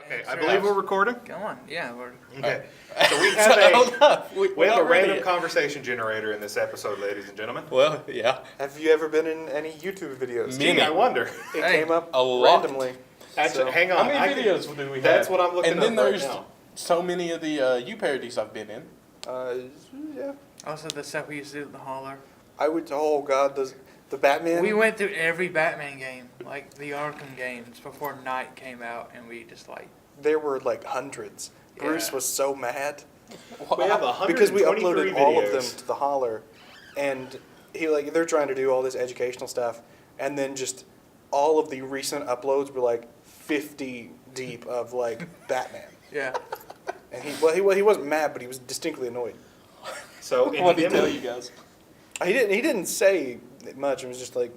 Okay, I believe we're recording. Go on. Yeah, we're... Okay. So we have We have a random ready. conversation generator in this episode, ladies and gentlemen. Well, yeah. Have you ever been in any YouTube videos? Many. Gee, I wonder. It Hey, came up a lot. randomly. Actually, So- hang How on. many videos do we have? That's what I'm looking And then up right there's now. so many of the U parodies I've been in. Yeah. Also, the stuff we used to do at the Holler. I would. Oh God, the Batman. We went through every Batman game, like the Arkham games, before Night came out, and we just like... There were like hundreds. Bruce Yeah. was so mad We have 123 because we uploaded videos. all of them to the Holler, and they're trying to do all this educational stuff, and then just all of the recent uploads were like 50 deep of like Batman, Yeah. and he wasn't mad, but he was distinctly annoyed. So in What did he them- tell you guys? He didn't say much. It was just like,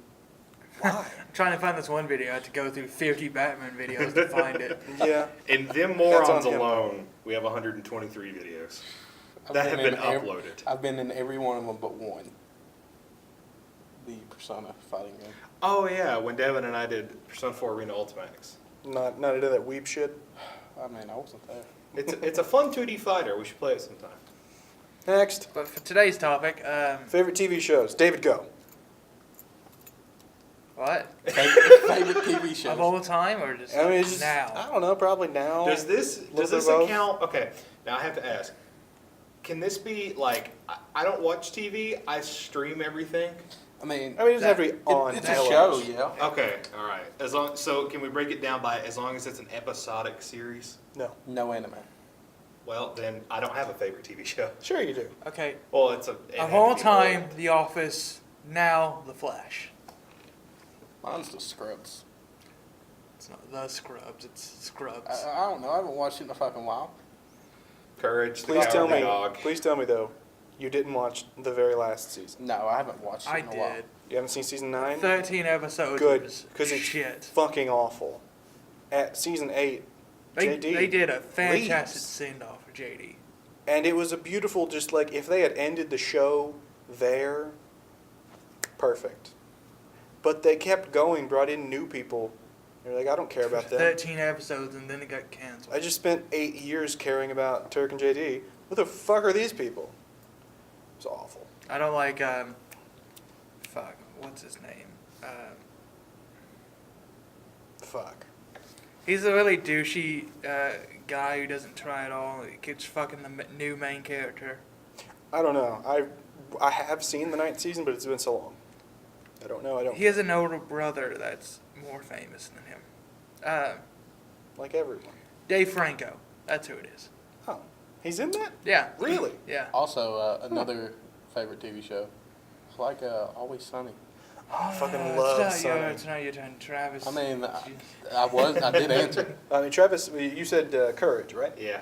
why? I'm trying to find this one video. I had to go through 50 Batman videos to find it. Yeah. In them That's morons on him. alone, we have 123 videos I've that have been in uploaded. I've been in every one of them but one. The Persona fighting game. Oh yeah, when Devin and I did Persona 4 Arena Ultimax. Not into that weeb shit. I mean, I wasn't there. It's a fun 2D fighter. We should play it sometime. Next, But for today's topic, favorite TV shows. David, go. what? Favorite TV shows. Of all time, or just I mean, it's just, now? I don't know. Probably now. Does this Little bit of both. account? Okay, now I have to ask. Can this be like I don't watch TV. I stream everything. I mean, it doesn't have to be on. it's a television. show, yeah. Okay, all right. So can we break it down by as long as it's an episodic series? No. No anime. Well, then I don't have a favorite TV show. Sure you do. Okay. Well, it Of had all to be time, old. The Office. Now, The Flash. Mine's the Scrubs. It's not The Scrubs. It's Scrubs. I don't know. I haven't watched it in a fucking while. Courage. The Please tell Cowardly me. Dog. Please tell me though, you didn't watch the very last season. No, I haven't watched it I in a while. did. You haven't seen season 9? 13 episodes. Good, was because it's shit. fucking awful. At season 8, They JD did a fantastic leaves. send off for JD. And it was a beautiful, just like if they had ended the show there, perfect. But they kept going, brought in new people. They're like, I don't care about them. 13 episodes, and then it got canceled. I just spent 8 years caring about Turk and JD. What the fuck are these people? It's awful. I don't like, fuck, what's his name? Fuck. He's a really douchey guy who doesn't try at all. He keeps fucking the new main character. I don't know. I have seen the 9th season, but it's been so long. I don't know. I don't He has an older brother that's more famous than him. like everyone. Dave Franco. That's who it is. Oh, he's in that? Yeah. Really? Yeah. Also, another favorite TV show. It's like Always Sunny. Oh, I fucking It's love not Sunny. It's not your turn, Travis. I mean, Jeez. I did answer. I mean, Travis, you said Courage, right? Yeah,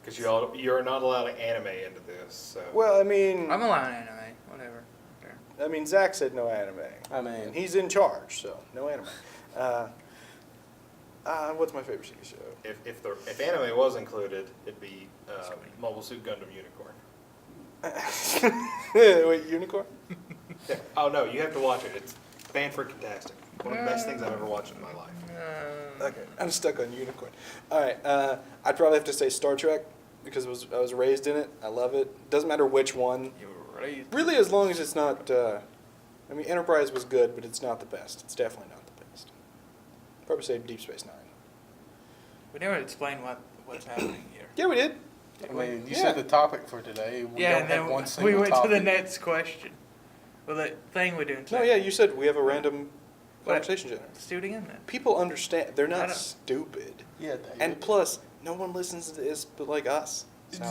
because you're not allowed to anime into this. So. Well, I mean, I'm allowing anime. Whatever. Okay. Zach said no anime. I And mean, he's in charge, so no anime. What's my favorite TV show? If anime was included, it'd be Mobile Suit Gundam Unicorn. Wait, Unicorn? Yeah. Oh no, you have to watch it. It's fan-freaking-tastic. One of the best things I've ever watched in my life. Okay, I'm stuck on Unicorn. All right, I'd probably have to say Star Trek because I was raised in it. I love it. Doesn't matter which one. You were raised. Really, as long as it's not. I mean, Enterprise was good, but it's not the best. It's definitely not the best. Probably say Deep Space Nine. We never explained what's happening here. Yeah, we did. I mean, you Yeah. said the topic for today. We Yeah, don't and have then one single we went topic. to the next question. Well, the thing we're doing today. No, yeah, you said we have a random What? conversation generator. Let's do it again then. People understand. They're I not don't- stupid. Yeah, David. And plus, no one listens to this but like us. So.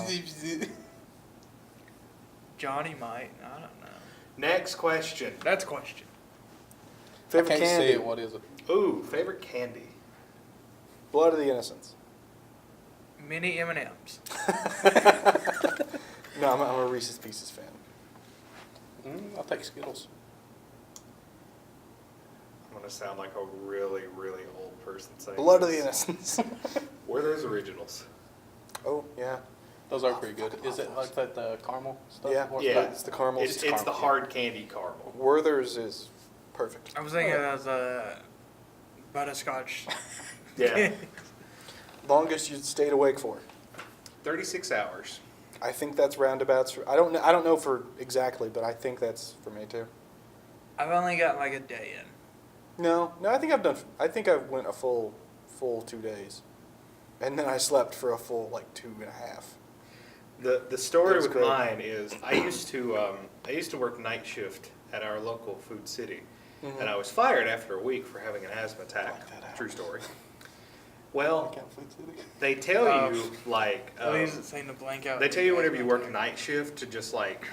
Johnny might. I don't know. Next question. That's a question. I Favorite can't candy? see it. What is it? Ooh, favorite candy. Blood of the Innocents. Mini M&Ms. No, I'm a Reese's Pieces fan. I'll take Skittles. I'm gonna sound like a really, really old person saying Blood of the this. Innocents. Were those originals? Oh, yeah. Those are pretty good. Is it like that caramel stuff? Yeah. Or- Yeah. It's the caramel. It's the caramel, hard candy caramel. Werther's is perfect. I was thinking it was butterscotch. Yeah. Longest you stayed awake for? 36 hours. I think that's roundabouts. I don't know. I don't know for exactly, but I think that's for me too. I've only got like a day in. No. I think I've done. I think I went a full 2 days, and then I slept for a full like 2.5. The story That's with great. mine is I used to work night shift at our local food city, and I was fired after a week for having an asthma attack. Like that True happens. story. Well, Like out Food City. they tell you like Please saying to blank out. they tell you whenever you work night shift to just like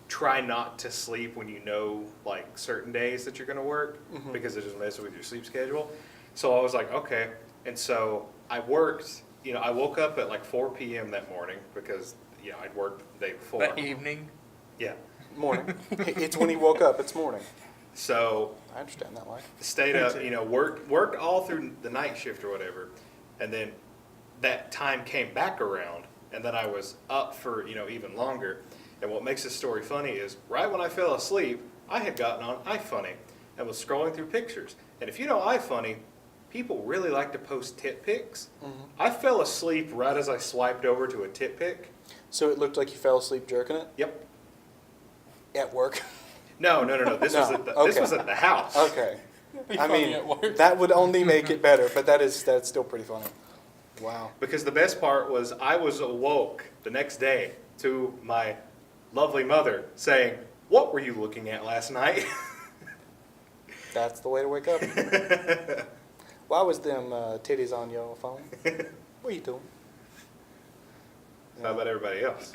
try not to sleep when you know like certain days that you're gonna work because it just messes with your sleep schedule. So I was like, okay, and so I worked. You know, I woke up at like 4 p.m. that morning because I'd worked the day before. That evening. Yeah. Morning. It's when he woke up. It's morning. So I understand that life. stayed up, worked all through the night shift or whatever, and then that time came back around, and then I was up for even longer. And what makes this story funny is right when I fell asleep, I had gotten on iFunny and was scrolling through pictures. And if you know iFunny, people really like to post tit pics. I fell asleep right as I swiped over to a tit pic. So it looked like you fell asleep jerking it Yep. at work. No. This was No, at the okay. this was at the house. Okay. Be I funny mean, at work. that would only make it better, but that's still pretty funny. Wow. Because the best part was I was awoke the next day to my lovely mother saying, "What were you looking at last night?" That's the way to wake up. Why was them titties on your phone? What are you doing? How about everybody else?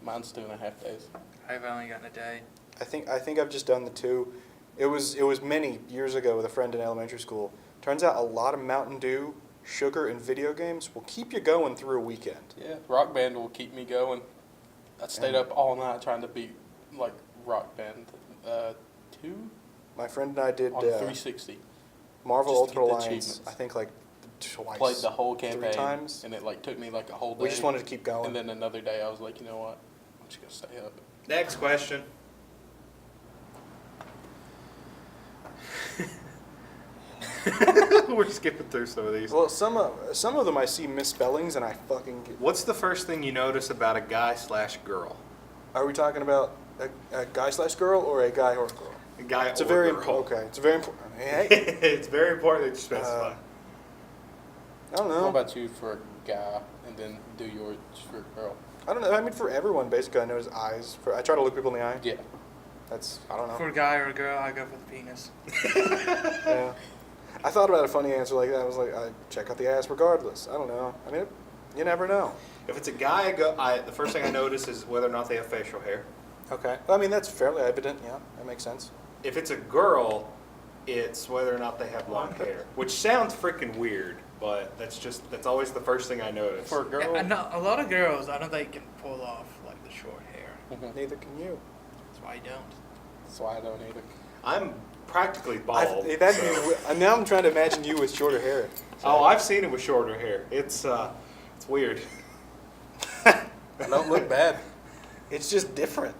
Mine's 2.5 days. I've only gotten a day. I think I've just done the 2. It was many years ago with a friend in elementary school. Turns out a lot of Mountain Dew, sugar, and video games will keep you going through a weekend. Yeah, Rock Band will keep me going. I stayed up all night trying to beat like Rock Band 2 My friend and I did on 360. Marvel just to Ultra get the Alliance. achievements. I think like twice. Played the whole 3 campaign, times. and it like took me like a whole day. We just wanted to keep going. And then another day, I was like, you know what? I'm just gonna stay up. Next question. We're skipping through some of these. Well, some of them I see misspellings and I fucking get. What's the first thing you notice about a guy/girl? Are we talking about a guy/girl or a guy or a girl? A guy It's or a very girl. okay. It's a very important. Hey, It's very important that you specify. I don't What know. about you for a guy, and then do yours for a girl? I don't know. I mean, for everyone, basically, I notice eyes. I try to look people in the eye. Yeah. That's I don't know. For a guy or a girl, I go for the penis. Yeah. I thought about a funny answer like that. I was like, I check out the ass regardless. I don't know. I mean, you never know. If it's a guy, the first thing I notice is whether or not they have facial hair. Okay. Well, I mean, that's fairly evident. Yeah, that makes sense. If it's a girl, it's whether or not they have long hair, which sounds freaking weird, but that's always the first thing I notice. For a girl, A lot of girls, I don't think can pull off like the short hair. Neither can you. That's why I don't. that's why I don't either. I'm practically bald. Now I'm trying to imagine you with shorter hair. Oh, I've seen it with shorter hair. It's weird. I don't look bad. It's just different.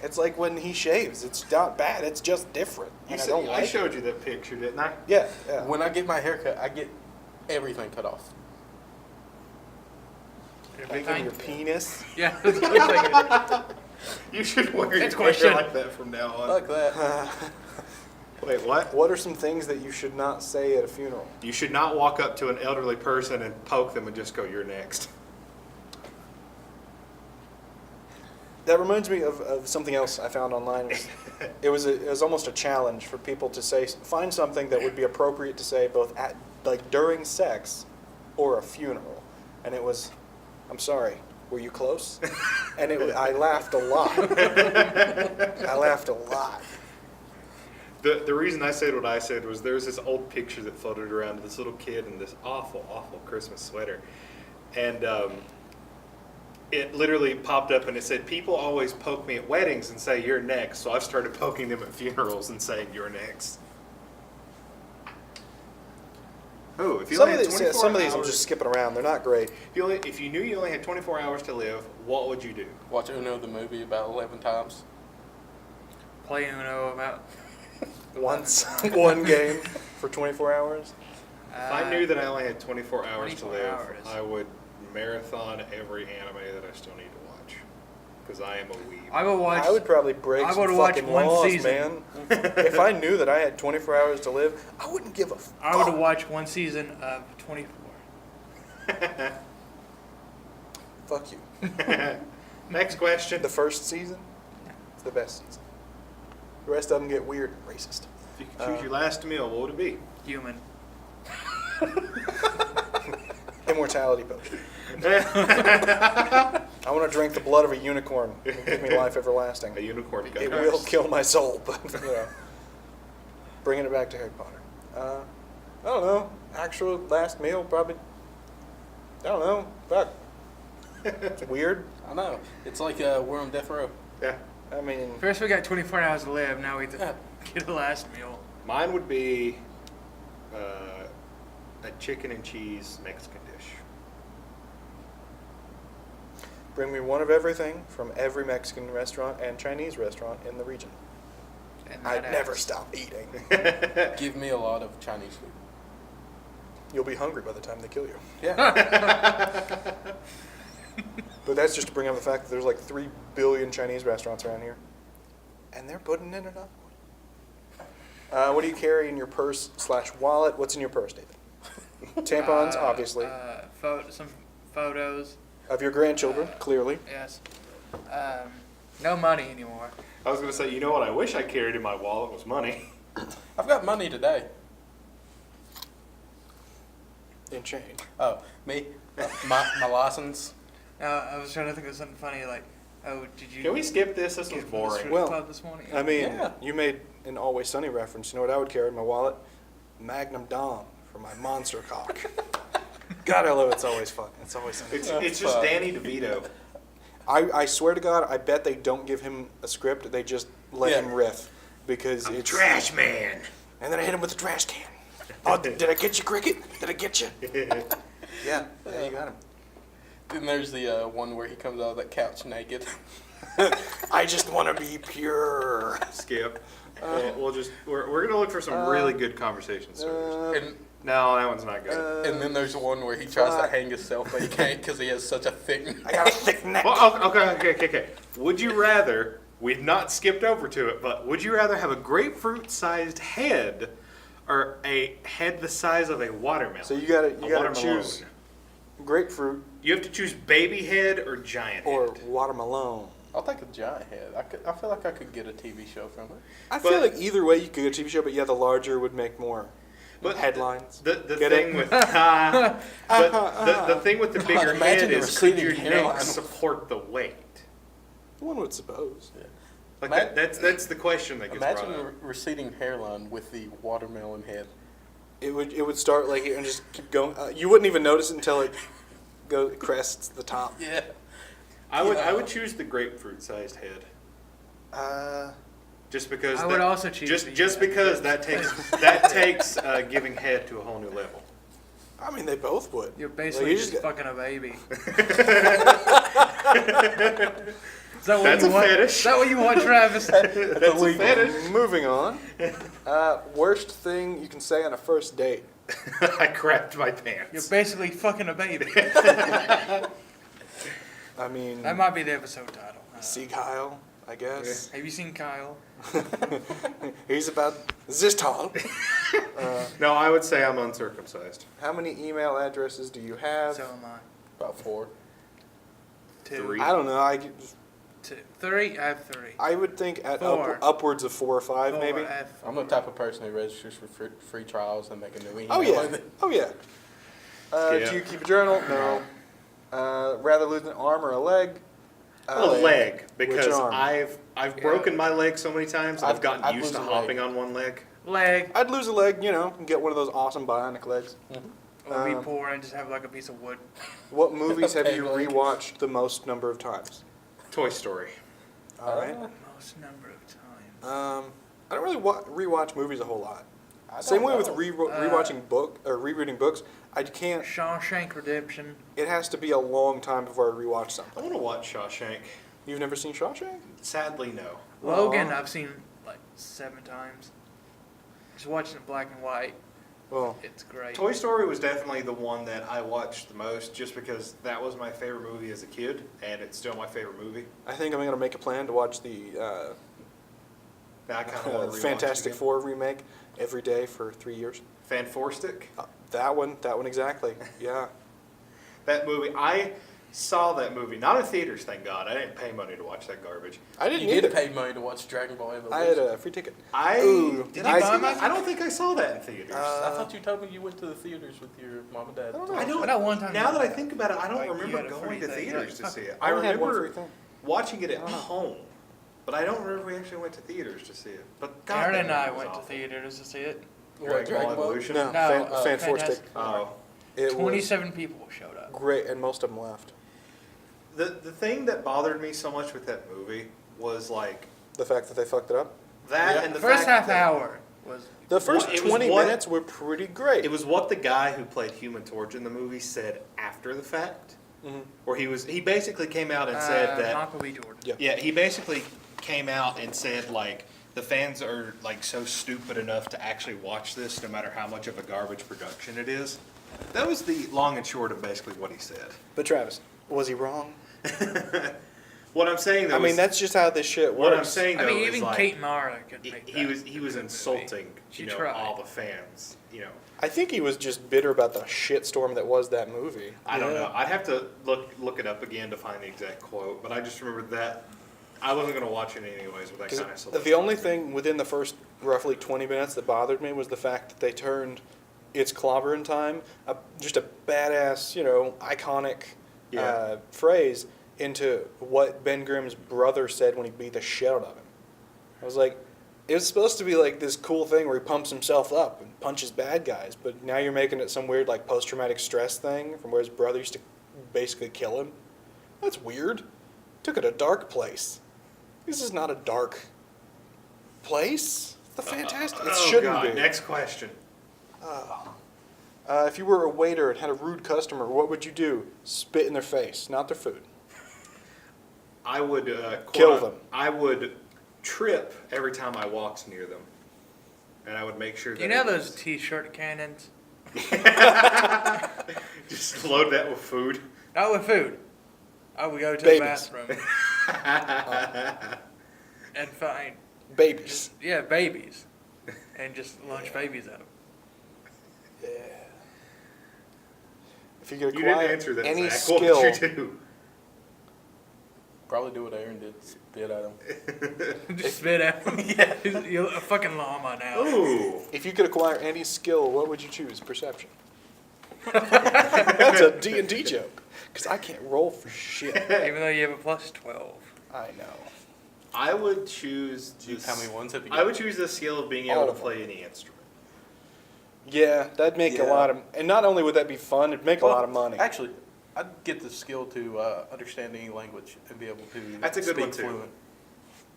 It's like when he shaves. It's not bad. It's just different. And I showed you that picture, didn't I? Yeah. When I get my hair cut, I get everything cut off. Like your penis. Yeah, that's what I'm thinking. You should wear your Next hair question. like that from now on. Fuck that. Wait, what? What are some things that you should not say at a funeral? You should not walk up to an elderly person and poke them and just go, "You're next." That reminds me of something else I found online. It was almost a challenge for people to find something that would be appropriate to say both at during sex or a funeral, and it was, "I'm sorry, were you close?" And I laughed a lot. I laughed a lot. The reason I said what I said was there was this old picture that floated around of this little kid in this awful, awful Christmas sweater. And it literally popped up and it said, "People always poke me at weddings and say, 'You're next.' So I've started poking them at funerals and saying, 'You're next.'" Oh, if you only had 24 Some of these I'm hours- just skipping around. They're not great. if you knew you only had 24 hours to live, what would you do? Watch Uno the movie about 11 times. Play Uno about. Once, one game for 24 hours. If I knew that I only had 24 hours to 24 live, hours. I would marathon every anime that I still need to watch. Because I am a weeb. I would watch. I would probably break I some would watch fucking one laws, season. man. If I knew that I had 24 hours to live, I wouldn't give a fuck. I would watch one season of 24. Fuck you. Next question. The first season, it's the best season. The rest of them get weird and racist. If you could choose your last meal, what would it be? Human. Immortality potion. I want to drink the blood of a unicorn. It'll give me life everlasting. A unicorn It gun. will kill my soul, but bringing it back to Harry Potter. I don't know. Actual last meal, probably. I don't know. Fuck. It's weird. I know. It's like we're on death row. Yeah. I mean, First we got 24 hours to live. Now we have to get a last meal. Mine would be a chicken and cheese Mexican dish. bring me one of everything from every Mexican restaurant and Chinese restaurant in the region. And I'd that never ass. stop eating. Give me a lot of Chinese food. You'll be hungry by the time they kill you. Yeah. But that's just to bring up the fact that there's like 3 billion Chinese restaurants around here. And they're putting in another one. What do you carry in your purse / wallet? What's in your purse, David? Tampons, obviously. Some photos. Of your grandchildren, clearly. Yes. No money anymore. I was going to say, you know what I wish I carried in my wallet was money. I've got money today. In change. Oh, me? My license? I was trying to think of something funny like, oh, did you Can we skip this? This was get from the boring. strip Well, club this morning? I mean, Yeah. you made an Always Sunny reference. You know what I would carry in my wallet? Magnum Dom for my monster cock. God, I love It's Always Fun. It's Always Sunny. It's just Danny DeVito. I swear to God, I bet they don't give him a script. They just let Yeah. him riff because it's Trash man. And then I hit him with the trash can. Oh, did I get you, Cricket? Did I get you? Yeah, you got him. Then there's the one where he comes out of that couch naked. I just want to be pure. Skip. We're gonna look for some really good conversation stories. And No, that one's not good. and then there's one where he tries to hang himself, but he can't because he has such a thick I got a thick neck. Well, okay. Would you rather? We've not skipped over to it, but would you rather have a grapefruit-sized head or a head the size of a watermelon? So you gotta watermelon. choose grapefruit You have to choose baby head or giant or head. watermelon. I'll take a giant head. I feel like I could get a TV show from it. I feel But- like either way you could get a TV show, but yeah, the larger would make more headlines. The Get thing it? with the thing with the bigger Imagine head the is could receding your hairline. neck support the weight? One would suppose. Like Ima- that's the question that gets Imagine brought a up. receding hairline with the watermelon head. It would start like and just keep going. You wouldn't even notice it until it crests the top. Yeah. I would choose the grapefruit-sized head. Just because I would also choose the- just because that takes giving head to a whole new level. I mean, they both would. You're basically you just just fucking a baby. Is that what That's you a want? fetish. Is that what you want, Travis? That's a fetish. Moving on. Worst thing you can say on a first date. I crapped my You're pants. basically fucking a baby. I mean, That might be the episode title. see Kyle, I guess. Have you seen Kyle? He's about this tall. No, I would say I'm uncircumcised. How many email addresses do you have? So am I. About 4. 2. 3. I don't know. 2. 3. I have 3. I would think at 4. upwards of 4 or 5, 4, maybe. I have I'm the type of person who registers for free trials and make a new email. Oh yeah. with it. Oh yeah. Yeah. Do you keep a journal? No. Rather lose an arm or a leg? A leg, because Which arm? I've broken my leg so many times. I've gotten I'd used to lose a hopping leg. on one leg. leg. I'd lose a leg, and get one of those awesome bionic legs. Or be poor and just have like a piece of wood. What movies have you Peg leg. rewatched the most number of times? Toy Story. All right. Most number of times. I don't really rewatch movies a whole lot. I Same don't way with know. rewatching rereading books. I can't. Shawshank Redemption. It has to be a long time before I rewatch I something. want to watch Shawshank. You've never seen Shawshank? Sadly, no. Logan, Aw. I've seen like 7 times. Just watching it black and white. Well, It's great. Toy Story was definitely the one that I watched the most, just because that was my favorite movie as a kid, and it's still my favorite movie. I think I'm going to make a plan to watch the Now I kind of want to rewatch Fantastic it again. Four remake every day for 3 years. Fan Four Stick. That one exactly. Yeah. That movie, I saw that movie, not in theaters, thank God. I didn't pay money to watch that garbage. I didn't You either. did pay money to watch Dragon Ball Evolution. I had a free ticket. Did you I buy see mine? that? I don't think I saw that in theaters. I thought you told me you went to the theaters with your mom and dad. I I know one time Now you- that I think about it, I don't like, you remember had a going free to thing. theaters You're to see it. I I only had one remember free thing. watching it at I don't know. home, but I don't remember we actually went to theaters to see it. But God, Aaron that and I movie was went to awful. theaters to see it. Dragon Ball Evolution. No, No, fan Four Fantastic stick. Oh. It was 27 people showed up. great, and most of them left. The thing that bothered me so much with that movie was like The fact that they fucked it up. that Yeah. and the First fact half that hour was. The first it was 20 what- minutes were pretty great. It was what the guy who played Human Torch in the movie said after the fact, Mhm. where he basically came out and said that Michael B. Jordan. Yeah. yeah, he basically came out and said like the fans are like so stupid enough to actually watch this no matter how much of a garbage production it is. That was the long and short of basically what he said. But Travis, was he wrong? What I'm saying though, I mean, is- that's just how this shit works. what I'm saying though I mean, is even like Kate Mara could he, make he that was a he was good movie. insulting She you know tried. all the fans. You know, I think he was just bitter about the shitstorm that was that movie. I don't know. I'd have to look it up again to find the exact quote, but I just remember that I wasn't going to watch it anyways with that 'Cause kind of stuff. the only thing within the first roughly 20 minutes that bothered me was the fact that they turned "It's Clobbering Time," just a badass, iconic Yeah. phrase, into what Ben Grimm's brother said when he beat the shit out of him. I was like, it was supposed to be like this cool thing where he pumps himself up and punches bad guys, but now you're making it some weird like post-traumatic stress thing from where his brother used to basically kill him. That's weird. Took it a dark place. This is not a dark place. It's the fantastic. It oh shouldn't God! be. Next question. If you were a waiter and had a rude customer, what would you do? Spit in their face, not their food. I would Kill them. I would trip every time I walked near them, and I would make sure that You know it those was- T-shirt cannons? just load that with food. Not with food. I would go to Babies. the bathroom and find Babies. babies, and just lunch babies at them. Yeah. If you could You didn't acquire answer that. any Zach. skill, What would you do? Probably do what Aaron did, spit at him. Just spit at them. Yeah. You're a fucking llama now. Ooh. if you could acquire any skill, what would you choose? Perception. That's a D&D joke. Because I can't roll for shit. Even though you have a plus 12. I know. I would choose. Geez, how many ones have you I got? would choose the skill of being All able to of them. play any instrument. Yeah, that'd make a Yeah. lot of... And not only would that be fun, it'd make a lot of money. Actually, I'd get the skill to understand any language and be able to That's a good speak one, too. fluent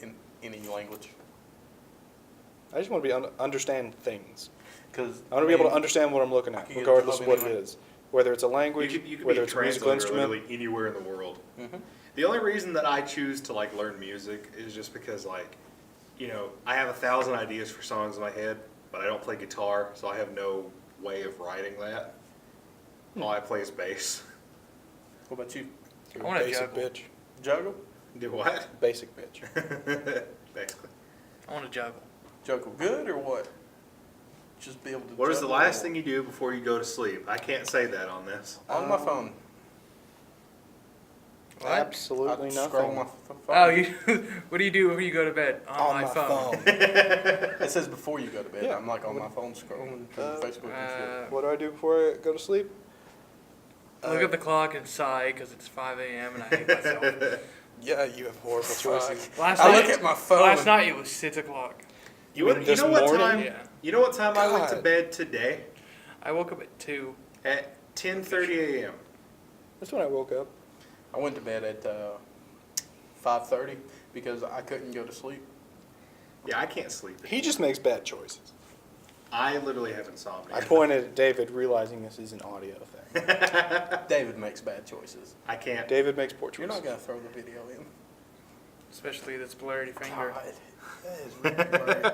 in any language. I just want to be understand things. Because I want to be able to understand what I'm looking I at, can get a regardless job of what it anywhere. is. Whether it's a language, You could whether be a it's a musical translator instrument. literally anywhere in the world. Mhm. The only reason that I choose to like learn music is just because like, I have 1,000 ideas for songs in my head, but I don't play guitar, so I have no way of writing that. All I play is bass. What about you? You're I wanna a basic juggle. bitch. Juggle? Do what? Basic bitch. Basically. I want to juggle. Juggle good or what? Just be able to What is the juggle last or- thing you do before you go to sleep? I can't say that on this. On my phone. What? Absolutely I'd nothing. scroll my phone. Oh, you. What do you do when you go to bed? On my phone. It says before you go to bed. Yeah. I'm like on my phone scrolling through Facebook and shit. What do I do before I go to sleep? Look at the clock and sigh because it's 5 a.m. and I hate myself. Yeah, you have horrible choices. Last I night, look at my phone. last night it was 6 o'clock. You, mean you this know what morning? time? Yeah. You know what time I went to God. bed today? I woke up at 2. At 10:30 a.m. That's when I woke up. I went to bed at 5:30 because I couldn't go to sleep. Yeah, I can't sleep. He just makes bad choices. I literally have insomnia. I pointed at David, realizing this is an audio thing. David makes bad choices. I can't. David makes poor choices. You're not gonna throw the video in. Especially this blurry finger. God, that is really blurry.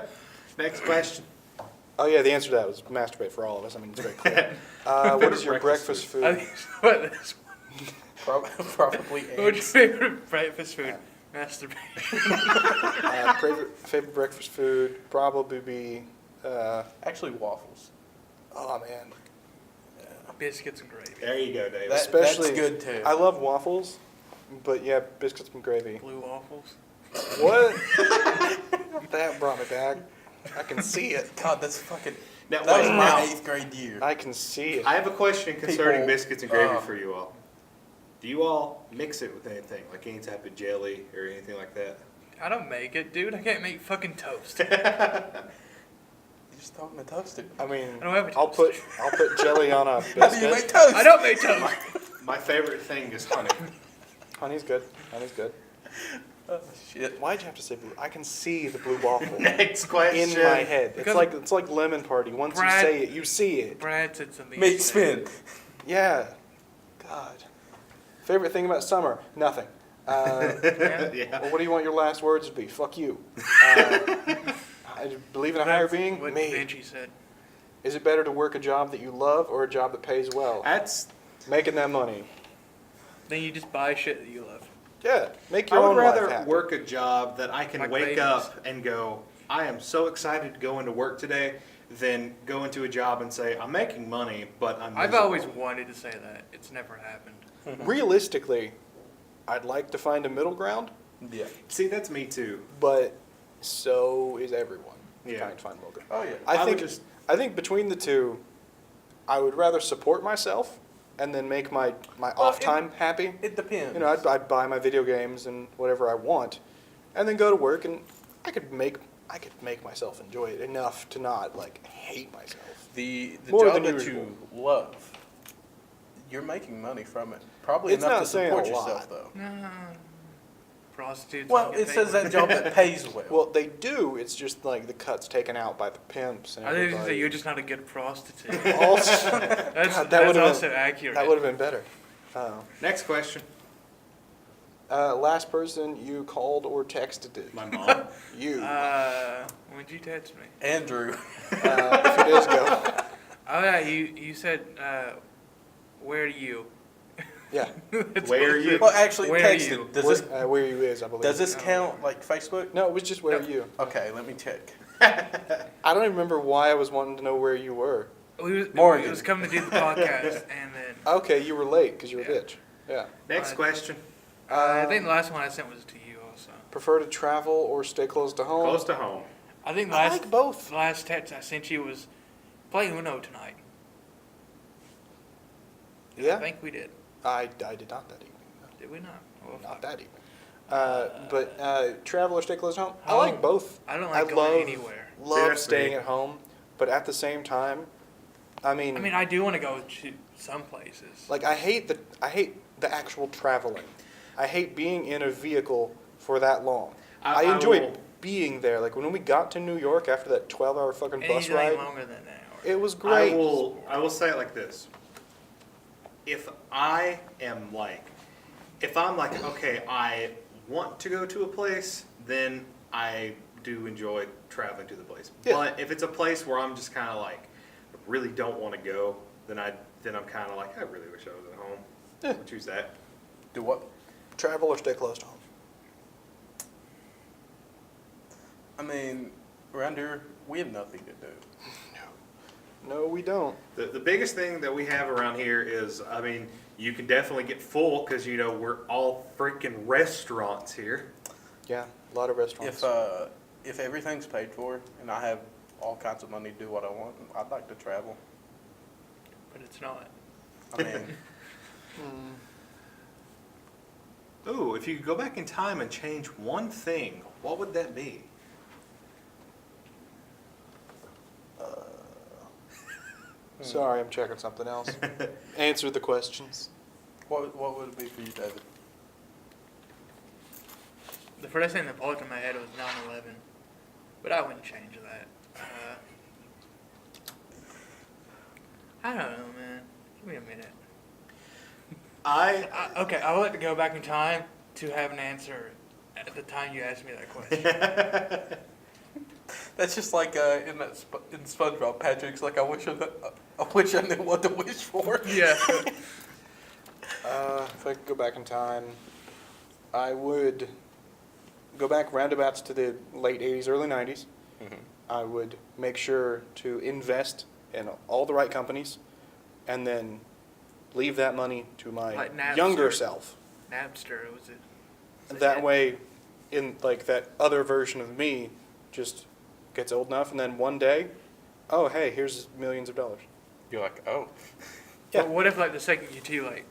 Next question. Oh yeah, the answer to that was masturbate for all of us. I mean, it's very clear. What is your breakfast food? I think what this Probably What's your eggs. favorite breakfast food? Masturbation. Favorite breakfast food probably be. Actually, waffles. Oh man, Biscuits and gravy. There you go, David. especially that's good too. I love waffles, but yeah, biscuits and gravy. Blue waffles. What? That brought me back. I can see it. God, that's fucking. Now, That was wait, my now, 8th grade year. I can see it. I have a question concerning People- biscuits and gravy oh. for you all. Do you all mix it with anything, like any type of jelly or anything like that? I don't make it, dude. I can't make fucking toast. You're just talking to toasted. I mean, I don't have a I'll put jelly on a How do you make biscuit. toast? I don't make toast. My favorite thing is honey. Honey's good. Honey's good. Oh, shit. Why'd you have to say blue? I can see the blue waffle Next question. in my head. Because- It's like lemon party. Once Brad- you say it, you see it. Brad said something. Meat spin. Yeah. God. Favorite thing about summer? Nothing. Yeah. Well, what do you want your last words to be? Fuck you. I believe in a higher being? What Me. Vinci said. Is it better to work a job that you love or a job that pays well? That's Making that money. Then you just buy shit that you love. Yeah. Make I your would own rather life happen. work a job that I can Like wake babies. up and go, I am so excited to go into work today, than go into a job and say, I'm making money, but I'm I've miserable." always wanted to say that. It's never happened. Realistically, I'd like to find a middle ground, Yeah. See, that's me too. but so is everyone. Yeah. Trying to find a middle ground. Oh, yeah. I would I think between the two, I would rather support myself and then make my off time happy. It depends. You know, I'd buy my video games and whatever I want, and then go to work, and I could make myself enjoy it enough to not like hate myself. the More job than that usual. you love, you're making money from it. Probably It's enough not to saying support a lot. yourself, though. Nah. Prostitutes. Well, don't get it paid says much. that job that pays well. Well, they do. It's just like the cuts taken out by the pimps and I think everybody. you're just not a good prostitute. Also, That's, God, that's would've also been, accurate. That would have been better. Oh. Next question. Last person you called or texted. My mom. You. When'd you text me? Andrew. A few days ago. Oh yeah, you said, where are you? Yeah. That's Where what are it you? said. Well, actually, Where are texted. you? Does Where, this where you is, I believe. does this count like Facebook? No, it was just where No. are you. Okay, let me check. I don't even remember why I was wanting to know where you were. We Morgan. was coming to do the podcast, and then Okay, you were late because you were a Yeah. bitch. Yeah. Next question. I think the last one I sent was to you also. Prefer to travel or stay close to home? Close to home. I think the I last like both. the last text I sent you was play Uno tonight. I Yeah. think we did. I did not that evening. Did we not? Well, Not fuck. that evening. But travel or stay close to home? I like Home. both. I don't like I going love- anywhere. Love that's staying me. at home, but at the same time, I mean, I do want to go to some places. like I hate the actual traveling. I hate being in a vehicle for that long. I I enjoyed will- being there. Like when we got to New York after that 12-hour fucking bus Anything ride, longer than an hour. it was great. I will say it like this. If I'm like, okay, I want to go to a place, then I do enjoy traveling to the place. Yeah. But if it's a place where I'm just kind of like, really don't want to go, then I'm kind of like, I really wish I was at home. Yeah. I'll choose that. Do what? Travel or stay close to home. I mean, around here, we have nothing to do. No, we don't. The biggest thing that we have around here is, you can definitely get full because, we're all freaking restaurants here. Yeah, a lot of restaurants. If everything's paid for and I have all kinds of money to do what I want, I'd like to travel. But it's not. I mean, Ooh, if you could go back in time and change one thing, what would that be? Sorry, I'm checking something else. Answer the questions. what would it be for you, David? The first thing that popped in my head was 9/11, but I wouldn't change that. I don't know, man. Give me a minute. Okay, I would like to go back in time to have an answer at the time you asked me that question. That's just like in in SpongeBob. Patrick's like, I wish I knew what to wish for. Yeah. If I could go back in time, I would go back roundabouts to the late 80s, early 90s. Mm-hmm. I would make sure to invest in all the right companies and then leave that money to my Like Napster. younger self. Napster was it? That way, in like that other version of me just gets old enough and then one day, oh, hey, here's millions of dollars. You're like, oh. Yeah. But what if like the second you two like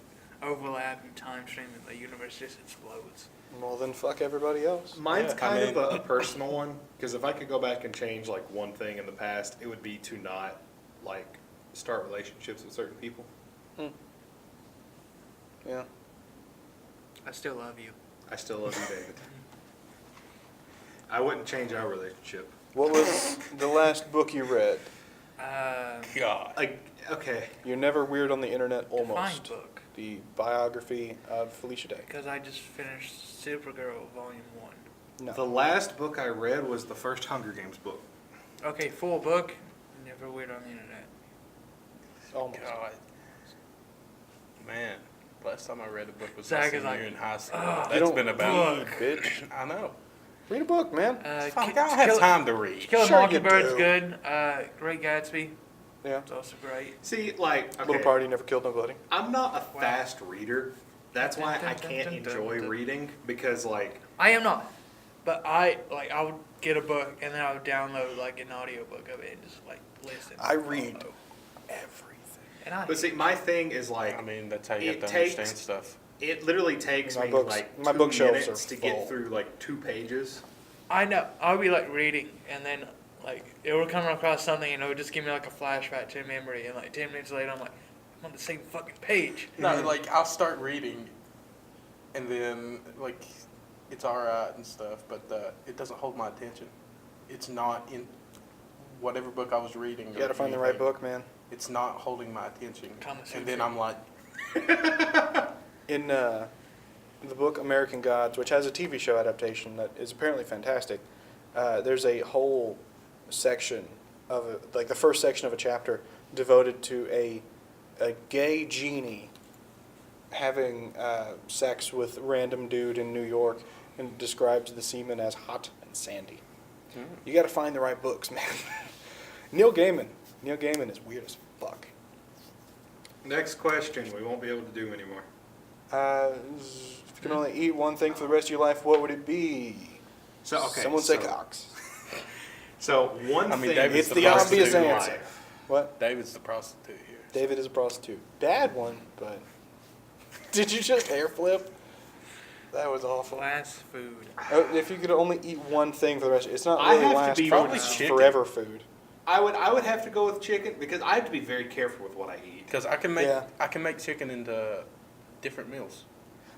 overlap in time stream and the universe just explodes? Well, then fuck everybody else. Mine's Yeah, kind I of a personal one, because if I could go back and change like one thing in the past, it would be to not like start relationships with certain people. Yeah. I still love you. I still love you, David. I wouldn't change our relationship. What was the last book you read? God. Like, okay, You're Never Weird on the Internet, Define almost. book. The biography of Felicia Day. Because I just finished Supergirl Volume 1. No. the last book I read was the first Hunger Games book. Okay, full book. Never weird on the internet. Almost. God. Man, last time I read a book was Zach my is senior like, in high school. "Ugh, You That's don't been about. read, bitch. I know. Read a book, man. Fuck, I don't have time to read. Kill a Sure you Mockingbird's do. good. Great Gatsby. Yeah. It's also great. See, like, okay, Little Party Never Killed Nobody. I'm not a Wow. fast reader. That's why I can't enjoy reading, because like, I am not. But I would get a book and then I would download like an audiobook of it and just like listen. I read follow. everything. And I but see, my thing is like, I mean, that's how you have It to takes- understand stuff. it literally takes My me books- like my 2 bookshelves minutes are to full. get through like 2 pages. I know. I'll be like reading and then like it would come across something and it would just give me like a flashback to a memory and like 10 minutes later I'm like, I'm on the same fucking page. No, like, I'll start reading, and then, like, it's alright and stuff, but it doesn't hold my attention. It's not in whatever book I was reading. You gotta find the right book, man. It's not holding my attention. Kama And then Sutra. I'm like, In the book American Gods, which has a TV show adaptation that is apparently fantastic, there's a whole section of like the first section of a chapter devoted to a gay genie having sex with random dude in New York, and describes the semen as hot and sandy. You got to find the right books, man. Neil Gaiman is weird as fuck. Next question, we won't be able to do anymore. If you can only eat one thing for the rest of your life, what would it be? So okay, Someone say so- cocks. So one I mean, thing, David's It's the the obvious prostitute in answer. life. What? David's the prostitute here. David is a prostitute. Bad one, but did you just hair flip? That was awful. Last food. If you could only eat one thing for the rest, it's not I really have to last be food, probably it's chicken. forever food. I would have to go with chicken, because I have to be very careful with what I eat. Because I can make chicken into different meals.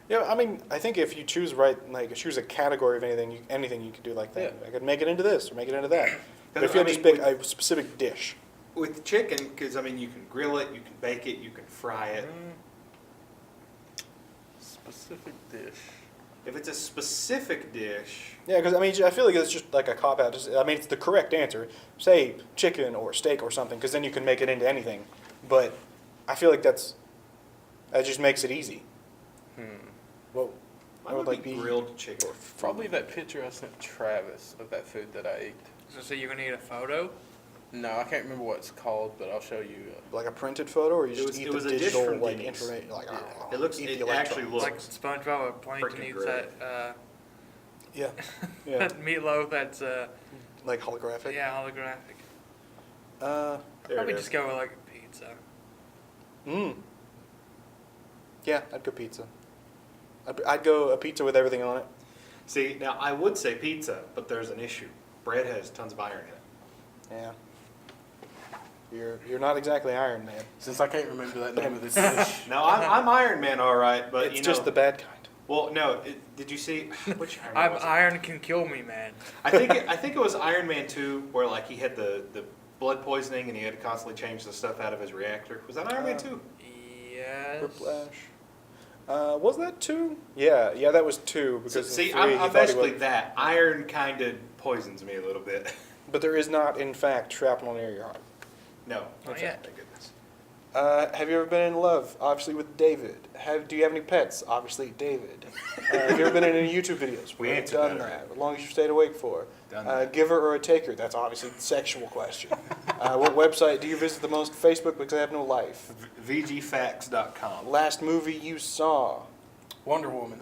Yeah, I mean, I think if you choose right, like choose a category of anything you could do like that. Yeah. I could make it into this or make it into that. But if you I had to mean, pick a specific dish, With chicken, because I mean, you can grill it, you can bake it, you can fry it. Specific dish. If it's a specific dish, yeah, because I mean, I feel like it's just like a cop out. I mean, it's the correct answer. Say chicken or steak or something, because then you can make it into anything. But I feel like that just makes it easy. Well, I would be grilled chicken. Probably that picture I sent Travis of that food that I ate. So you're gonna need a photo? No, I can't remember what it's called, but I'll show you. like a printed photo, or you It just was- eat it was the a dish digital from like Denny's. information. Like, It looks. eat the It electron. actually looks. Like SpongeBob or Plankton Freaking eats great. that Yeah, yeah, that meatloaf that's like holographic. yeah, holographic. There Probably it is. just go with like a pizza. Yeah, I'd go pizza. I'd go a pizza with everything on it. See, now I would say pizza, but there's an issue. Bread has tons of iron in it. Yeah. You're not exactly Iron Man. Since I can't remember that name of this dish. No, I'm Iron Man, all right, but It's you know. just the bad kind. Well, no. Did you see which Iron Man I'm was it? iron can kill me, man. I think it was Iron Man 2, where like he had the blood poisoning and he had to constantly change the stuff out of his reactor. Was that Iron Man 2? Yes. Whiplash. Was that 2? Yeah, that was 2 because So, in see, 3 I'm he thought he basically was- that. Iron kind of poisons me a little bit. But there is not, in fact, shrapnel near your heart. No. Not yet. Thank goodness. Have you ever been in love? Obviously with David. Do you have any pets? Obviously David. Have you ever been in any YouTube videos? We answered done that that. already. As long as you stayed awake for. Done that. Giver or a taker? That's obviously a sexual question. What website do you visit the most? Facebook, because I have no life. VGFacts.com. Last movie you saw? Wonder Woman.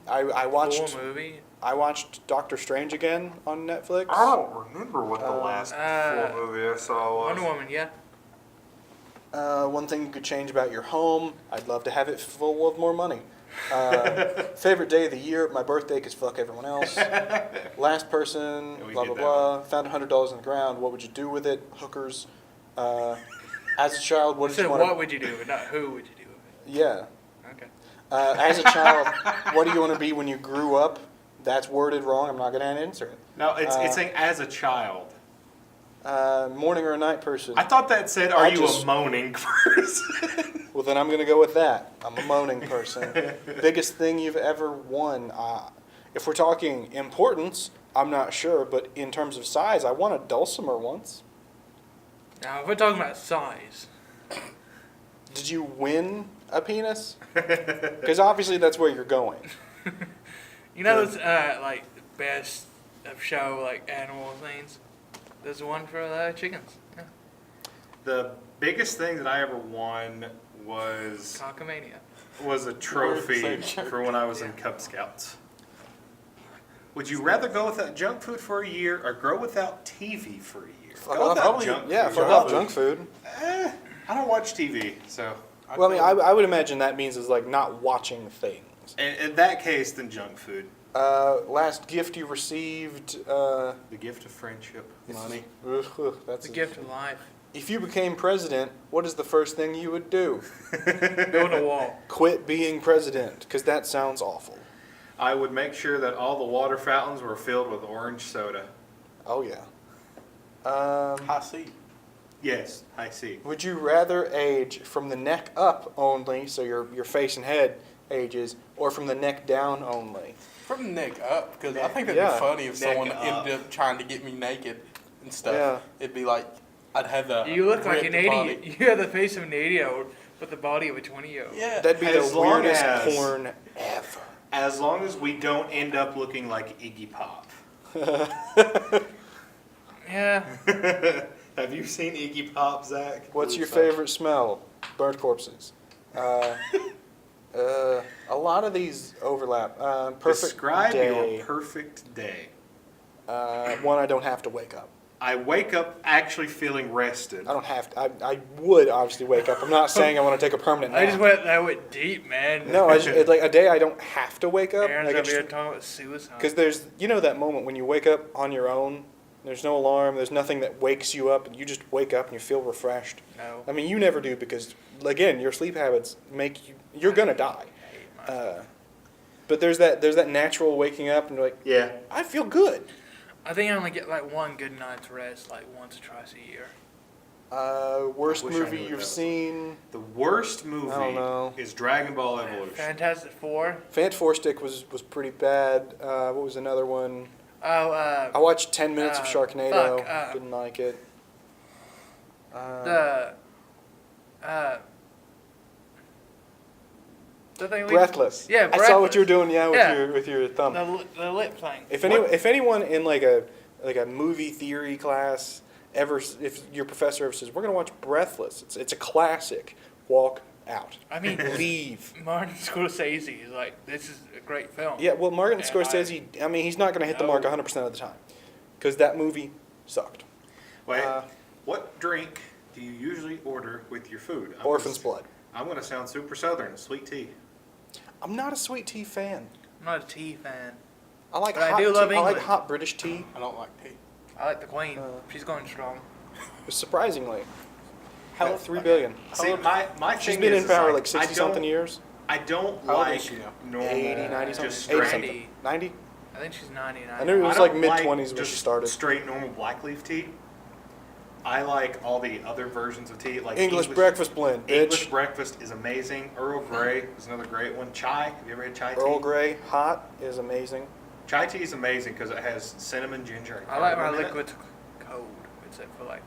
I watched. Full movie. I watched Doctor Strange again on Netflix. I don't remember what the last full movie I saw was. Wonder Woman, yeah. One thing you could change about your home, I'd love to have it full of more money. Favorite day of the year, my birthday, because fuck everyone else. Last person, Yeah, we blah, did blah, that blah. Found $100 in the ground. What would you do with it? Hookers. As a child, what You did said you want what would you do, but not who would you do with Yeah. it. Okay. As a child, what do you want to be when you grew up? That's worded wrong. I'm not going to answer it. No, it's saying as a child. Morning or a night person? I thought that said, are I you just- a moaning person? Well, then I'm going to go with that. I'm a moaning person. Biggest thing you've ever won? If we're talking importance, I'm not sure, but in terms of size, I won a dulcimer once. Now, if we're talking about size, Did you win a penis? Because obviously that's where you're going. you know those like best of show like animal things. There's one for chickens. Yeah. The biggest thing that I ever won was Cockamania. a trophy Same shirt. for when I was in Yeah. Cub Scouts. Would you rather go without junk food for a year or go without TV for a year? Fuck Go off, without junk yeah, food. fuck off junk food. I don't watch TV, so Well, I mean, I would imagine that means is like not watching things. in that case, then junk food. Last gift you received? The gift of friendship. Money. That's The gift of life. If you became president, what is the first thing you would do? Build a wall. Quit being president, because that sounds awful. I would make sure that all the water fountains were filled with orange soda. Oh yeah. High C. Yes, I see. Would you rather age from the neck up only, so your face and head ages, or from the neck down only? From the neck up, because I think that'd Yeah. be funny if Neck someone up. ended up trying to get me naked and stuff. Yeah. It'd be like, I'd have the You look like an ripped body. 80. You have the face of an 80-year-old, but the body of a 20-year-old. Yeah. That'd be As the long weirdest as- porn ever. As long as we don't end up looking like Iggy Pop. Yeah. Have you seen Iggy Pop, Zach? What's your favorite smell? Burnt corpses. A lot of these overlap. Perfect Describe day. your perfect day. One I don't have to wake up. I wake up actually feeling rested. I don't have to. I would obviously wake up. I'm not saying I want to take a permanent nap. I went deep, man. No, it's like a day I don't have to wake up. Aaron's Like over here talking about suicide. because there's that moment when you wake up on your own. There's no alarm. There's nothing that wakes you up, and you just wake up and you feel refreshed. No. I mean, you never do because again, your sleep habits make you. You're gonna die. But there's that natural waking up and you're like, Yeah. I feel good. I think I only get like one good night's rest like once or twice a year. Worst I wish I movie knew what you've that was. seen? The worst movie I don't know. is Dragon Ball Evolution. Fantastic Four. Fant Four Stick was pretty bad. What was another one? Oh, I watched 10 minutes of Sharknado. fuck, Didn't like it. the thing we- Breathless. Yeah, I saw what Breathless. you were doing. Yeah, Yeah. with your thumb. The lip thing. If anyone in like a movie theory class if your professor ever says we're gonna watch Breathless, it's a classic. Walk out. I mean, Leave. Martin Scorsese is like, this is a great film. Yeah, well, Martin And Scorsese. I mean, he's not gonna hit the mark No. 100% of the time, because that movie sucked. Wait, Uh, what drink do you usually order with your food? Orphan's Blood. I'm going to sound super southern. Sweet tea. I'm not a sweet tea fan. I'm not a tea fan. I like But I hot do tea. love I like England. hot British tea. I don't like tea. I like the Queen. Uh, She's going strong. Surprisingly, How- 3 billion. See, my She's thing been is, in power is like 60 something years. I don't How old is like she now? normal 80, 90 something. just 80 straight. something. 90? I think she's 99. I knew it was I like don't mid-20s when just she started. Straight normal black leaf tea. I like all the other versions of tea, like English breakfast blend, English bitch. breakfast is amazing. Earl Grey is another great one. Chai, have you ever had chai tea? Earl Grey hot is amazing. Chai tea is amazing because it has cinnamon, ginger, and I like my cardamom in it. liquids cold, except for like.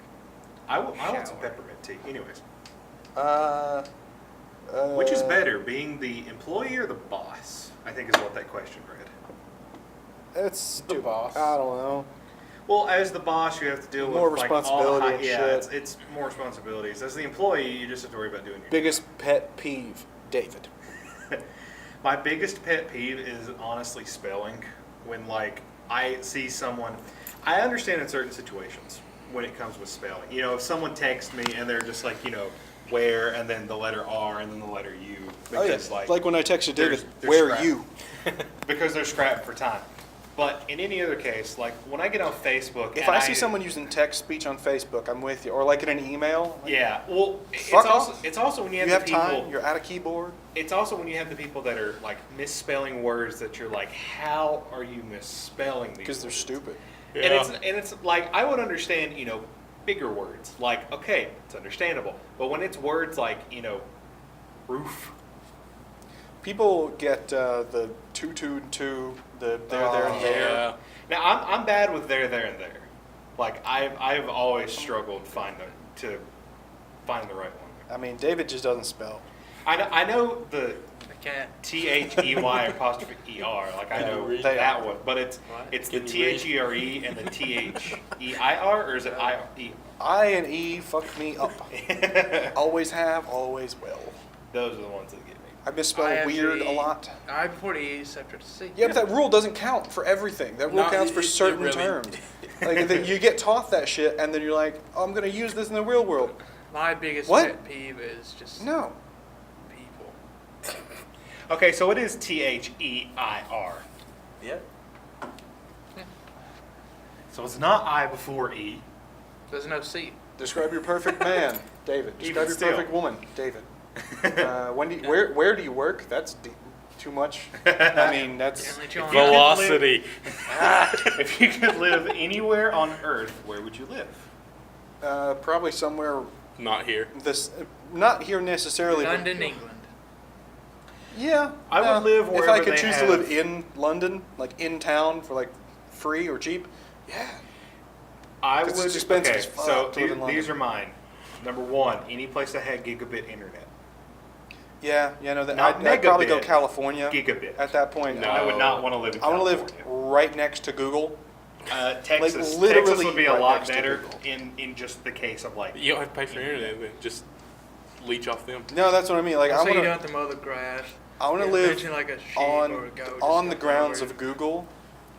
I want some shower. peppermint tea. Anyways, Which which is better, being the employee or the boss? I think is what that question read. It's stupid. boss. I don't know. Well, as the boss, you have to deal More with like, all the responsibility and yeah, shit. it's more responsibilities. As the employee, you just have to worry about doing your Biggest pet peeve, David. My biggest pet peeve is honestly spelling. When like I see someone, I understand in certain situations when it comes with spelling. You know, if someone texts me and they're just like, you know, where and then the letter R and then the letter U because like when I texted David, they're where scrapped. you? because they're scrapped for time. But in any other case, like when I get on Facebook, If and I see someone using text speech on Facebook, I'm with you. Or like in an email. Like, yeah, well, it's Fuck also off. it's also when you have, you the have people. time. You're at a keyboard. It's also when you have the people that are like misspelling words that you're like, how are you misspelling these? Because they're words? stupid. And it's like I would understand, you know, bigger words. Like, okay, it's understandable. But when it's words like, you know, roof. People get the two, the there, and there. Yeah. Now I'm bad with there, and there. Like I've always struggled to find the right one. I mean, David just doesn't spell. I know the I can't. THEY apostrophe ER. Like I know read that one, but it's What? it's the Can you read? THERE and the THEIR, or is it IE? I and E fuck me up. Always have, always will. Those are the ones that get me. I misspell I weird a actually- lot. I before the E except for C. Yeah, but that rule doesn't count for everything. That rule No, counts for it certain really- terms. Like you get taught that shit, and then you're like, "Oh, I'm gonna use this in the real world." My biggest What? pet peeve is just No, people. Okay, so it is THEIR. Yeah. So it's not I before E. There's no C. describe your perfect man, David. Even Describe your still. perfect woman, David. When do you, where do you work? That's too much. I mean, that's Generally, If John. you could Velocity. If you could live anywhere on Earth, where would you live? probably somewhere Not here. not here necessarily. but- London, England. Yeah, I would live if wherever I could they choose have- to live in London, like in town for like free or cheap. Yeah. I 'Cause would. it's expensive Okay, as fuck so to live in London. these are mine. Number one, any place that had gigabit internet. Yeah, no, that Not I'd probably go megabit, California. Gigabit. At that point, No. I would not want to live in I want to California. live right next to Google. Texas. like, literally Texas would be a right lot next to better Google. in just the case of like. You don't have to pay for internet, then just leech off them. No, that's what I mean. Like I Also, you want don't to, have to mow the grass. I want to Yeah, live mention like a sheep on or a goat, just on the like grounds whatever. of Google,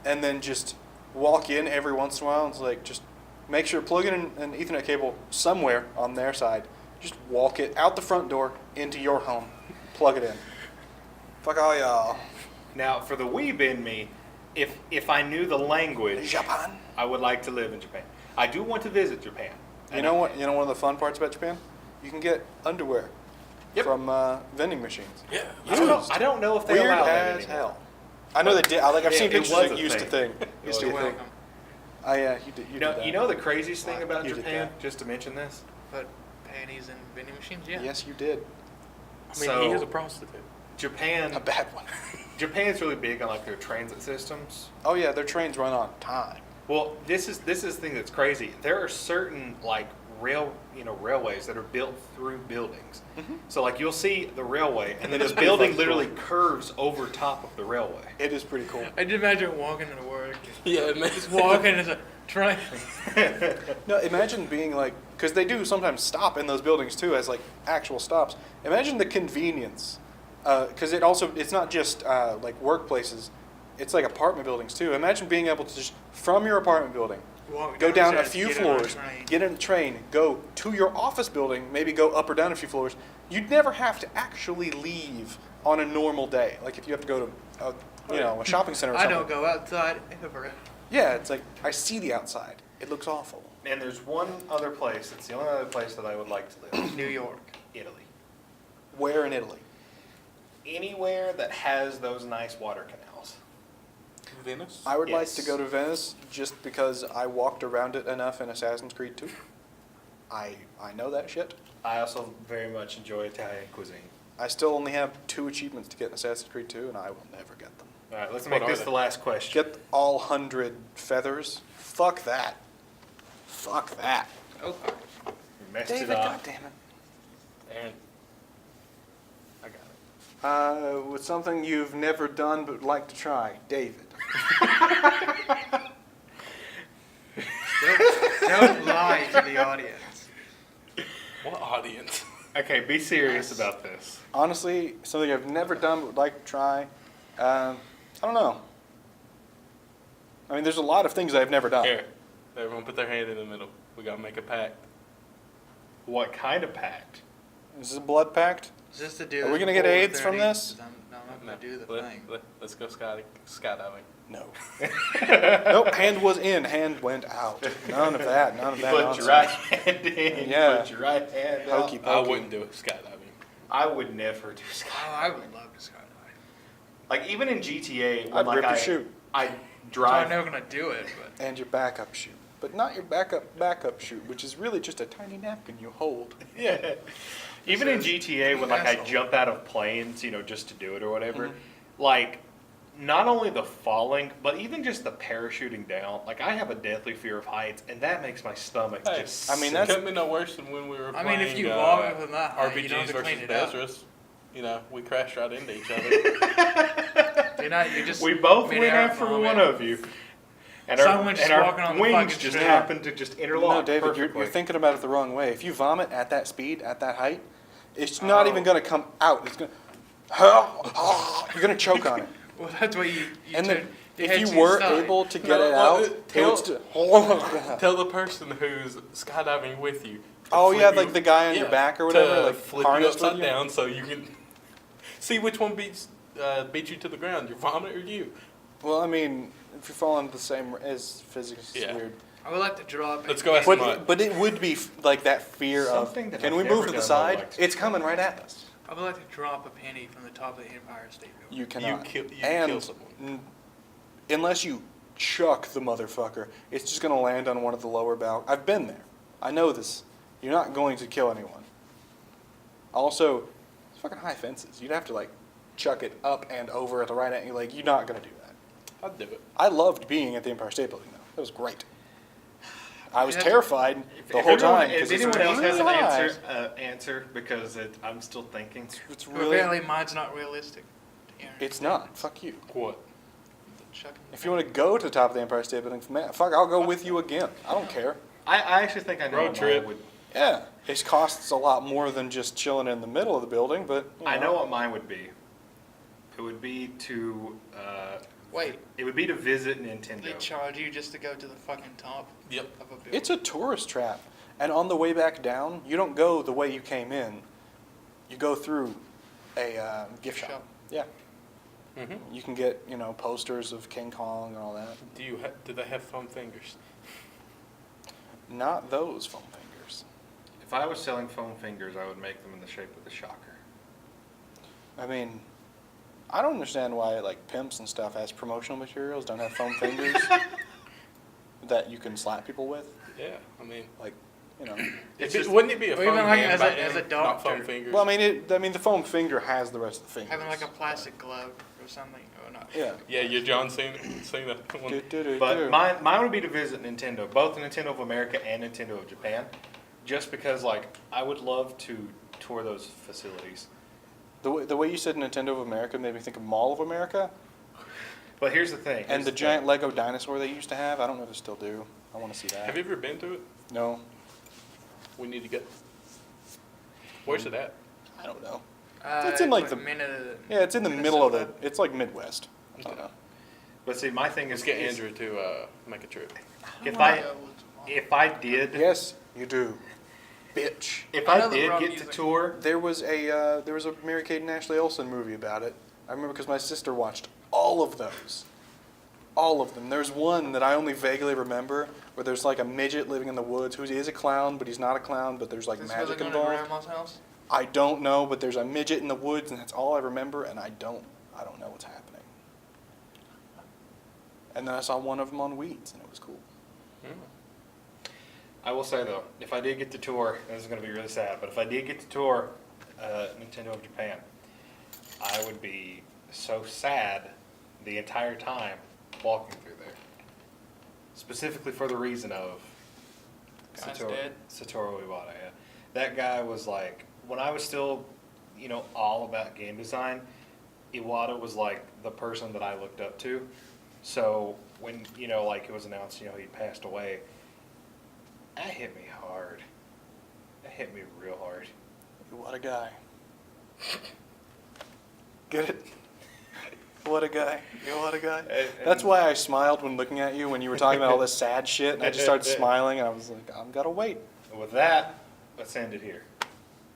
and then just walk in every once in a while. And it's like just make sure plug in an Ethernet cable somewhere on their side. Just walk it out the front door into your home, plug it in. Fuck all y'all. Now, for the weeb in me, if I knew the language, Japan. I would like to live in Japan. I do want to visit Japan. You know what? You know one of the fun parts about Japan? You can get underwear Yep. from vending machines. Yeah. I don't know if they Weird allow that as anymore. hell. I know they did. I've Yeah, seen it pictures was of a it used to thing. thing. Used to You're be a thing. welcome. Yeah, you did. You did that. You know the craziest thing about You did Japan, that. just to mention this? But panties and vending machines, yeah. Yes, you did. I mean, So- he is a prostitute. Japan, A bad one. Japan's really big on like their transit systems. Oh yeah, their trains run on time. Well, this is the thing that's crazy. There are certain like railways that are built through buildings. Mhm. So like you'll see the railway, and then That's this pretty building fucking literally cool. curves over top of the railway. It is pretty cool. I just imagine walking to work. Yeah, man. Just walking as a train. No, imagine being like, because they do sometimes stop in those buildings too as like actual stops. Imagine the convenience, because it's not just like workplaces, it's like apartment buildings too. Imagine being able to just from your apartment building Walk go down a downstairs, few get on a floors, train. get in a train, go to your office building, maybe go up or down a few floors. You'd never have to actually leave on a normal day. Like if you have to go to, a shopping center or I something. don't go outside ever. Yeah, it's like I see the outside. It looks awful. And there's one other place. It's the only other place that I would like to live. New York. Italy. Where in Italy? Anywhere that has those nice water canals. Venice? I would like Yes. to go to Venice just because I walked around it enough in Assassin's Creed 2. I know that shit. I also very much enjoy Italian cuisine. I still only have 2 achievements to get in Assassin's Creed 2, and I will never get them. All right, let's What make are this they? the last question. Get all 100 feathers? Fuck that. Fuck that. Oh, You messed David, it up. goddammit. Aaron, I got it. With something you've never done but would like to try, David. don't lie to the audience. What audience? Okay, be serious about this. Honestly, something I've never done but would like to try. I don't know. I mean, there's a lot of things I've never done. Here, everyone put their hand in the middle. We gotta make a pact. What kind of pact? Is this a blood pact? Is this to do? Are we this gonna get before AIDS from 30? this? 'Cause I'm not gonna do the Let, thing. us go skydiving. No. Nope, hand was in, hand went out. None of that, none of You that put nonsense. your right hand in, Yeah. you put your right hand out. Hokey I pokey. wouldn't do it skydiving. I would never do Oh, skydiving. I would love to skydive. Like, even in GTA, when I'd like rip your chute. I So I'm drive. never gonna do it, but And your backup chute. But not your backup chute, which is really just a tiny napkin you hold. Yeah. Even in GTA, when like I Asshole. jump out of planes, you know, just to do it or whatever, Mm-hmm. like, not only the falling, but even just the parachuting down. Like, I have a deathly fear of heights, and that makes my stomach Hey, just. I mean, It that's- couldn't be no worse than when we were I playing. mean, if you vomit from that height, RPGs you don't have to versus clean it up. Bezos, you know, we crashed right into each other. You're not. You just. We both went mid-air after vomit. one of you. And Someone just walking on the wings fucking just street. happened to just interlock No, David, perfectly. you're thinking about it the wrong way. If you vomit at that speed, at that height, it's not even going to come out. It's going to... You're going to choke on it. Well, that's what you And turn then your head if to you your were side. able to get No, it well, out, it tell- would still... Tell the person who's skydiving with you. to Oh, flip yeah, you- like the guy on your back or whatever, to like flip you harnessed upside with you? down so you can see which one beat you to the ground, your vomit or you. Well, I mean, if you're falling the same as physics, it's Yeah. weird. I would like to drop. Let's go ask Mike. But it would be like that fear Something of, that can I've we never move to the done side? but like- It's coming right at us. I would like to drop a penny from the top of the Empire State Building. You cannot. kill and someone. Unless you chuck the motherfucker, it's just going to land on one of the lower balconies. I've been there. I know this. You're not going to kill anyone. Also, it's fucking high fences. You'd have to like chuck it up and over at the right angle. Like, you're not going to do that. I'd do it. I loved being at the Empire State Building, though. It was great. I was Yeah. terrified the If whole anyone- time. If 'cause it's anyone else has an really high. answer, because I'm still thinking. It's Well, really. apparently mine's not realistic. Aaron. It's not. Fuck you. What? Chucking the If you want to go to the top of the Empire State Building, man, fuck, I'll go with you again. I don't care. I actually think I know Road what trip. mine would. Yeah, it costs a lot more than just chilling in the middle of the building, but you I know what mine would be. It would be to. Wait, It would be to visit Nintendo. they charge you just to go to the fucking top Yep. of a building. It's a tourist trap, and on the way back down, you don't go the way you came in. You go through a gift shop. Shop. Yeah, Mm-hmm. you can get posters of King Kong and all that. Do they have foam fingers? Not those foam fingers. If I was selling foam fingers, I would make them in the shape of the shocker. I mean, I don't understand why like pimps and stuff as promotional materials don't have foam fingers that you can slap people with. Yeah, I mean, Like, wouldn't it be a Or even foam like hand as by a then, not doctor. foam fingers? well, I mean, the foam finger has the rest of the fingers. Having like a plastic glove or something, or not. Yeah. Yeah, you're John Cena one. Do-do-do-do. But mine would be to visit Nintendo, both Nintendo of America and Nintendo of Japan, just because like I would love to tour those facilities. The way you said Nintendo of America made me think of Mall of America But here's the thing. and here's the thing. giant Lego dinosaur they used to have. I don't know if they still do. I want to see that. Have you ever been to it? No, We need to go. Where's it at? I don't know. Uh, It's in, like, what, the- Minnesota? Yeah, it's in the middle of the. It's like Midwest. I don't know. But see, my thing Let's is, get Andrew to make a trip. if wanna I go with- if I did Yes, you do, bitch. if I I know the did rock get to music. tour, There was a Mary-Kate and Ashley Olsen movie about it. I remember because my sister watched all of those. All of them. There's one that I only vaguely remember where there's like a midget living in the woods who is a clown, but he's not a clown, but there's like This magic was going to involved. grandma's house. I don't know, but there's a midget in the woods and that's all I remember and I don't know what's happening. And then I saw one of them on Weeds and it was cool. I will say though, if I did get to tour, this is going to be really sad, but if I did get to tour Nintendo of Japan, I would be so sad the entire time walking through there. Specifically for the reason of Guy's dead? Satoru Iwata, yeah. That guy was like, when I was still, you know, all about game design, Iwata was like the person that I looked up to. So when, you know, like it was announced, you know, he passed away, that hit me hard. That hit me real hard. What a guy. Get it? What a guy. What a guy. That's why I smiled when looking at you when you were talking about all this sad shit. And I just started smiling and I was like, I'm going to wait. And with that, let's end it here.